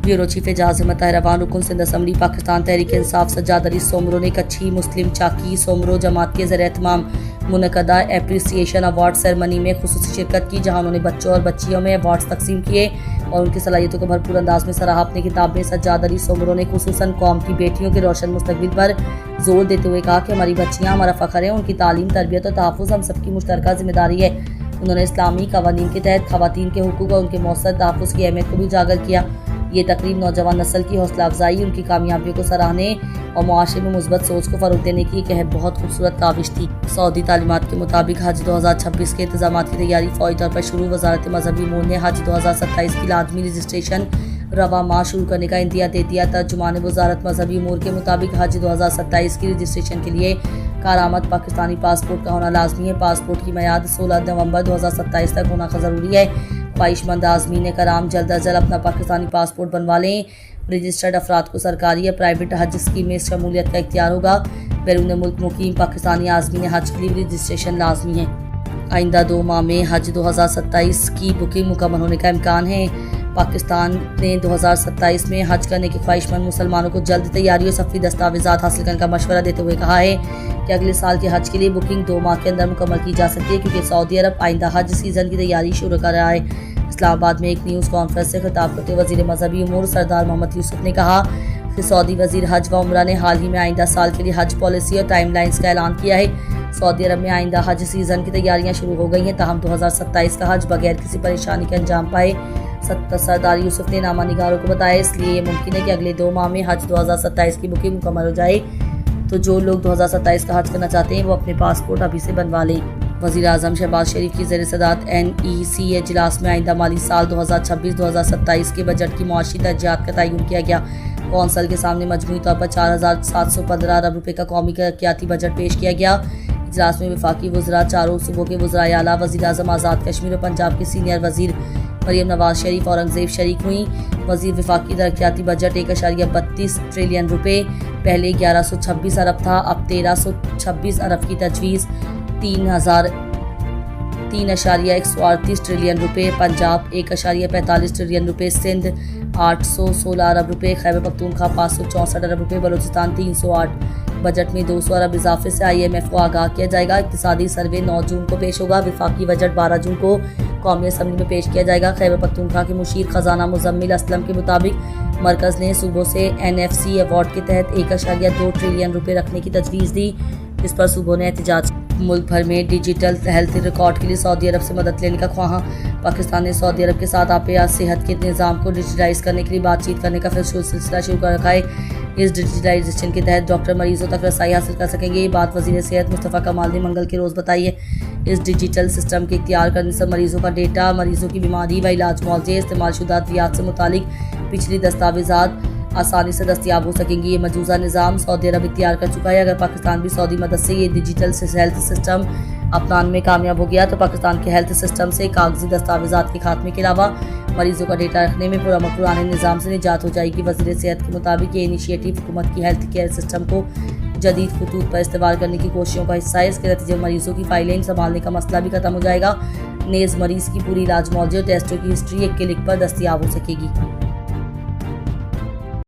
Bureau chief Ejaz Ahmad Tahir रुकन Sindh assembly Pakistan Tehreek Insaf Sajjad Ali Soomro ने कच्छी मुस्लिम चाकी सोमरो जमात के ज़रिए तमाम मुनक़दा एप्रिसिएशन अवार्ड सेरेमनी में खुसूसी शिरकत की, जहां उन्होंने बच्चों और बच्चियों में अवार्ड्स तकसीम किए और उनकी सलाहियतों को भरपूर अंदाज में सराहा। अपनी किताब में सज्जाद अली सोमरो ने खुसूसन कौम की बेटियों के रोशन मुस्तकबिल पर जोर देते हुए कहा कि हमारी बच्चियाँ हमारा फ़ख्र है, उनकी तालीम, तरबियत और तहफ़्फ़ुज़ हम सबकी मुश्तरका जिम्मेदारी है। उन्होंने इस्लामी क़वानीन के तहत ख़वातीन के हुकूक़ और उनके मौसर तहफ़्फ़ुज़ की अहमियत को भी उजागर किया। ये तकरीब नौजवान नस्ल की हौसला अफजाई, उनकी कामयाबियों को सराहने और मुआशरे में मुस्बत सोच को फ़रोग़ देने की एक बहुत खूबसूरत काविश थी। सऊदी तालीमात के मुताबिक हज 2026 के इंतजाम की तैयारी फ़ौरी तौर पर शुरू। वज़ारत मज़हबी उमूर ने हज 2027 की लाज़मी रजिस्ट्रेशन रवा माह शुरू करने का इंदिया दे दिया। तर्जुमान वज़ारत मज़हबी उमूर के मुताबिक हज 2027 की रजिस्ट्रेशन के लिए कारामद पाकिस्तानी पासपोर्ट का होना लाजमी है। पासपोर्ट की मियाद 16 नवंबर 2027 तक होना ज़रूरी है। ख्वाहिशमंद आज़मीन कराम जल्द अज जल्द अपना पाकिस्तानी पासपोर्ट बनवा लें। रजिस्टर्ड अफराद को सरकारी या प्राइवेट हज स्कीम में शमूलियत का इख्तियार होगा। बैरून मुल्क मुकीम पाकिस्तानी आज़मीन हज के लिए रजिस्ट्रेशन लाजमी है। आइंदा 2 माह में हज 2027 की बुकिंग मुकम्मल होने का इम्कान है। पाकिस्तान ने 2027 में हज करने के ख्वाहिशमंद मुसलमानों को जल्द तैयारी और सफ़ी दस्तावेज़ात हासिल करने का मशवरा देते हुए कहा है कि अगले साल के हज के लिए बुकिंग 2 माह के अंदर मुकम्मल की जा सकती है, क्योंकि सऊदी अरब आइंदा हज सीज़न की तैयारी शुरू कर रहा है। इस्लामाबाद में एक न्यूज़ कॉन्फ्रेंस से खिताब करते हुए वज़ीर मज़हबी उमूर सरदार मोहम्मद यूसुफ ने कहा कि सऊदी वज़ीर हज व उम्रा ने हाल ही में आइंदा साल के लिए हज पॉलिसी और टाइमलाइंस का ऐलान किया है। सऊदी अरब में आइंदा हज सीज़न की तैयारियां शुरू हो गई हैं, ताहम 2027 का हज बगैर किसी परेशानी के अंजाम पाए। सरदार यूसुफ ने नामा निगारों को बताया, इसलिए ये मुमकिन है कि अगले 2 माह में हज 2027 की बुकिंग मुकम्मल हो जाए। तो जो लोग 2027 का हज करना चाहते हैं वो अपने पासपोर्ट अभी से बनवा लें। वज़ीर आज़म शहबाज शरीफ की ज़ेर सदारत NEC इजलास में आइंदा माली साल 2026-2027 के बजट की मुआशी तरजीहात का तयन किया गया। कौंसल के सामने मजमूई तौर पर 4715 अरब रुपये का कौमी तरक्याती बजट पेश किया गया। इजलास में वफाकी वज़रा, चारों सूबों के वज़राए आला, वज़ीर आज़म आज़ाद कश्मीर और पंजाब के सीनियर वज़ीर मरियम नवाज शरीफ औरंगज़ेब शरीक हुई। वज़ीर वफाकी तरक्याती बजट 1.32 ट्रिलियन रुपये, पहले 1126 अरब था, अब 1326 अरब की तजवीज़, 3.138 ट्रिलियन रुपये। पंजाब 1.45 ट्रिलियन रुपये, सिंध 816 अरब रुपये, खैबर पख्तूनख्वा 564 अरब रुपये, बलूचिस्तान 308। बजट में 200 अरब इजाफे से IMF को आगाह किया जाएगा। इक्तिसादी सर्वे 9 जून को पेश होगा। वफाकी बजट 12 जून को कौमी असम्बली में पेश किया जाएगा। खैबर पख्तूनख्वा के मुशीर खजाना मुजम्मिल असलम के मुताबिक मरकज़ ने सूबों से NFC अवार्ड के तहत 1.2 ट्रिलियन रुपये रखने की तजवीज़ दी, जिस पर सूबों ने एहतजाज। मुल्क भर में डिजिटल हेल्थ रिकॉर्ड के लिए सऊदी अरब से मदद लेने का ख्वाहा। पाकिस्तान ने सऊदी अरब के साथ आपे सेहत के निज़ाम को डिजिटाइज करने के लिए बातचीत करने का फिर सिलसिला शुरू कर रखा है। इस डिजिटाइजेशन के तहत डॉक्टर मरीजों तक रसाई हासिल कर सकेंगे। ये बात वज़ीर सेहत मुस्तफ़ा कमाल ने मंगल के रोज़ बताई है। इस डिजिटल सिस्टम के इख्तियार करने से मरीजों का डेटा, मरीजों की बीमारी व इलाज मुआवजे, इस्तेमालशुदा अद्वियात से मुतालिक पिछली दस्तावेज़ात आसानी से दस्तियाब हो सकेंगी। ये मौजूदा निज़ाम सऊदी अरब इख्तियार कर चुका है। अगर पाकिस्तान भी सऊदी मदद से ये डिजिटल हेल्थ सिस्टम अपनाने में कामयाब हो गया तो पाकिस्तान के हेल्थ सिस्टम से कागजी दस्तावेज़ात के खात्मे के अलावा मरीजों का डेटा रखने में पुराने निज़ाम से निजात हो जाएगी। वज़ीर सेहत के मुताबिक ये इनिशिएटिव हुकूमत की हेल्थ केयर सिस्टम को जदीद खतूत पर इस्तेमाल करने की कोशिशों का हिस्सा है। इसके नतीजे मरीजों की फाइलें संभालने का मसला भी खत्म हो जाएगा। नेज़ मरीज की पूरी इलाज मुआवजे और टेस्टों की हिस्ट्री एक क्लिक पर दस्तियाब हो सकेगी।